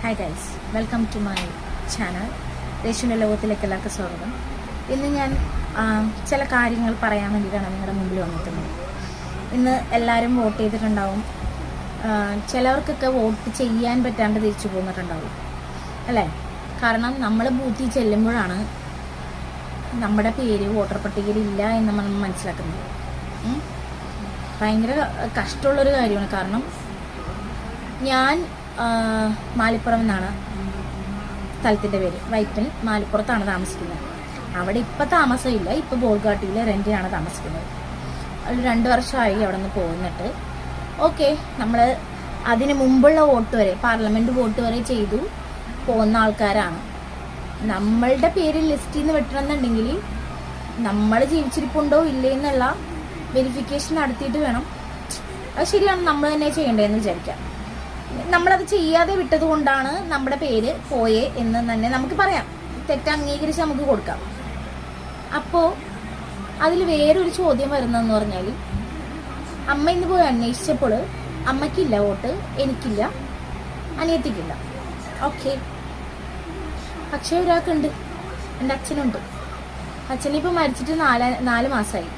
Hi guys, welcome to my channel. ദേശീയ ലോകത്തിലേക്ക് എല്ലാവർക്കും സ്വാഗതം. ഇന്ന് ഞാൻ ചില കാര്യങ്ങൾ പറയാൻ വേണ്ടിയിട്ടാണ് നിങ്ങളുടെ മുമ്പിൽ വന്നിട്ടുള്ളത്. ഇന്ന് എല്ലാവരും വോട്ട് ചെയ്തിട്ടുണ്ടാവും. ചിലവർക്കൊക്കെ വോട്ട് ചെയ്യാൻ പറ്റാണ്ട് തിരിച്ചു പോന്നിട്ടുണ്ടാവും അല്ലേ? കാരണം നമ്മൾ ബൂത്തിൽ ചെല്ലുമ്പോഴാണ് നമ്മുടെ പേര് വോട്ടർ പട്ടികയിൽ ഇല്ല എന്ന് നമ്മൾ മനസ്സിലാക്കുന്നത്. ഭയങ്കര കഷ്ടമുള്ളൊരു കാര്യമാണ്. കാരണം ഞാൻ മാലിപ്പുറം എന്നാണ് സ്ഥലത്തിൻ്റെ പേര്. വൈപ്പിൽ മാലിപ്പുറത്താണ് താമസിക്കുന്നത്. അവിടെ ഇപ്പം താമസമില്ല, ഇപ്പം ബോൾഗാട്ടിയിൽ റെൻറ്റിനാണ് താമസിക്കുന്നത്. ഒരു 2 വർഷമായി അവിടെ നിന്ന് പോകുന്നിട്ട്. ഓക്കെ, നമ്മൾ അതിന് മുമ്പുള്ള വോട്ട് വരെ, പാർലമെൻറ്റ് വോട്ട് വരെ ചെയ്തു പോകുന്ന ആൾക്കാരാണ്. നമ്മളുടെ പേര് ലിസ്റ്റിൽ നിന്ന് വെട്ടണമെന്നുണ്ടെങ്കിൽ നമ്മൾ ജീവിച്ചിരിപ്പുണ്ടോ ഇല്ലേ എന്നുള്ള വെരിഫിക്കേഷൻ നടത്തിയിട്ട് വേണം. അത് ശരിയാണ്, നമ്മൾ തന്നെ ചെയ്യേണ്ടതെന്ന് വിചാരിക്കാം. നമ്മളത് ചെയ്യാതെ വിട്ടത് കൊണ്ടാണ് നമ്മുടെ പേര് പോയേ എന്ന് തന്നെ നമുക്ക് പറയാം. തെറ്റ് അംഗീകരിച്ച് നമുക്ക് കൊടുക്കാം. അപ്പോൾ അതിൽ വേറൊരു ചോദ്യം വരുന്നതെന്ന് പറഞ്ഞാൽ, അമ്മ ഇന്ന് പോയി അന്വേഷിച്ചപ്പോൾ അമ്മയ്ക്കില്ല വോട്ട്, എനിക്കില്ല, അനിയത്തിക്കില്ല. ഓക്കെ, പക്ഷേ ഒരാൾക്കുണ്ട്, എൻ്റെ അച്ഛനുണ്ട്. അച്ഛനിപ്പോൾ മരിച്ചിട്ട് 4 മാസമായി.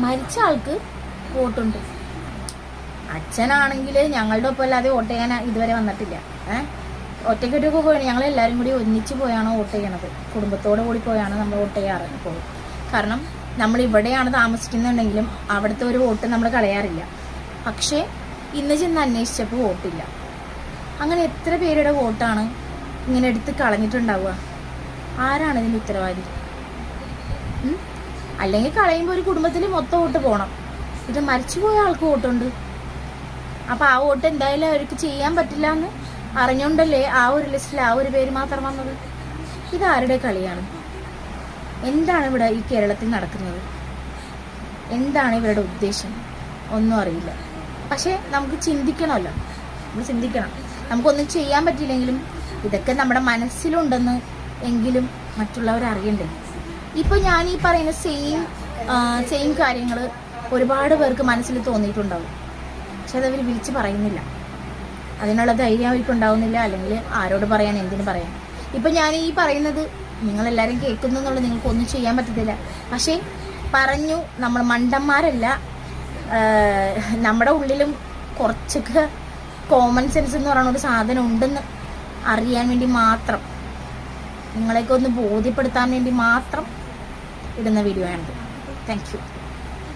മരിച്ച ആൾക്ക് വോട്ടുണ്ട്. അച്ഛനാണെങ്കിൽ ഞങ്ങളുടെ ഒപ്പം അല്ലാതെ വോട്ട് ചെയ്യാൻ ഇതുവരെ വന്നിട്ടില്ല. ഒറ്റയ്ക്കൊറ്റൊക്കെ പോയാണ്. ഞങ്ങളെല്ലാവരും കൂടി ഒന്നിച്ച് പോയാണ് വോട്ട് ചെയ്യണത്. കുടുംബത്തോടെ കൂടി പോയാണ് നമ്മൾ വോട്ട് ചെയ്യാറ് ഇപ്പോൾ. കാരണം നമ്മൾ ഇവിടെയാണ് താമസിക്കുന്നുണ്ടെങ്കിലും അവിടുത്തെ ഒരു വോട്ട് നമ്മൾ കളയാറില്ല. പക്ഷേ ഇന്ന് ചെന്ന് അന്വേഷിച്ചപ്പോൾ വോട്ടില്ല. അങ്ങനെ എത്ര പേരുടെ വോട്ടാണ് ഇങ്ങനെ എടുത്ത് കളഞ്ഞിട്ടുണ്ടാവുക? ആരാണ് ഇതിൻ്റെ ഉത്തരവാദി? അല്ലെങ്കിൽ കളയുമ്പോൾ ഒരു കുടുംബത്തിൽ മൊത്തം വോട്ട് പോകണം. ഇത് മരിച്ചുപോയ ആൾക്ക് വോട്ടുണ്ട്. അപ്പോൾ ആ വോട്ട് എന്തായാലും അവർക്ക് ചെയ്യാൻ പറ്റില്ല എന്ന് അറിഞ്ഞുകൊണ്ടല്ലേ ആ ഒരു ലിസ്റ്റിൽ ആ ഒരു പേര് മാത്രം വന്നത്? ഇതാരുടെ കളിയാണ്? എന്താണ് ഇവിടെ ഈ കേരളത്തിൽ നടക്കുന്നത്? എന്താണ് ഇവരുടെ ഉദ്ദേശം? ഒന്നും അറിയില്ല. പക്ഷേ നമുക്ക് ചിന്തിക്കണമല്ലോ, നമ്മൾ ചിന്തിക്കണം. നമുക്കൊന്നും ചെയ്യാൻ പറ്റില്ലെങ്കിലും ഇതൊക്കെ നമ്മുടെ മനസ്സിലുണ്ടെന്ന് എങ്കിലും മറ്റുള്ളവർ അറിയണ്ടേ? ഇപ്പോൾ ഞാൻ ഈ പറയുന്ന സെയിം കാര്യങ്ങൾ ഒരുപാട് പേർക്ക് മനസ്സിൽ തോന്നിയിട്ടുണ്ടാവും. പക്ഷെ അതവർ വിളിച്ച് പറയുന്നില്ല. അതിനുള്ള ധൈര്യം അവർക്ക് ഉണ്ടാവുന്നില്ല. അല്ലെങ്കിൽ ആരോട് പറയാൻ, എന്തിനു പറയാൻ? ഇപ്പം ഞാൻ ഈ പറയുന്നത് നിങ്ങളെല്ലാവരും കേൾക്കുന്നു എന്നുള്ളത് നിങ്ങൾക്കൊന്നും ചെയ്യാൻ പറ്റത്തില്ല. പക്ഷേ പറഞ്ഞു, നമ്മൾ മണ്ടന്മാരല്ല. നമ്മുടെ ഉള്ളിലും കുറച്ചൊക്കെ കോമൺ സെൻസ് എന്ന് പറയുന്ന ഒരു സാധനം ഉണ്ടെന്ന് അറിയാൻ വേണ്ടി മാത്രം, നിങ്ങളെയൊക്കെ ഒന്ന് ബോധ്യപ്പെടുത്താൻ വേണ്ടി മാത്രം ഇടുന്ന വീഡിയോ ആണിത്. Thank you.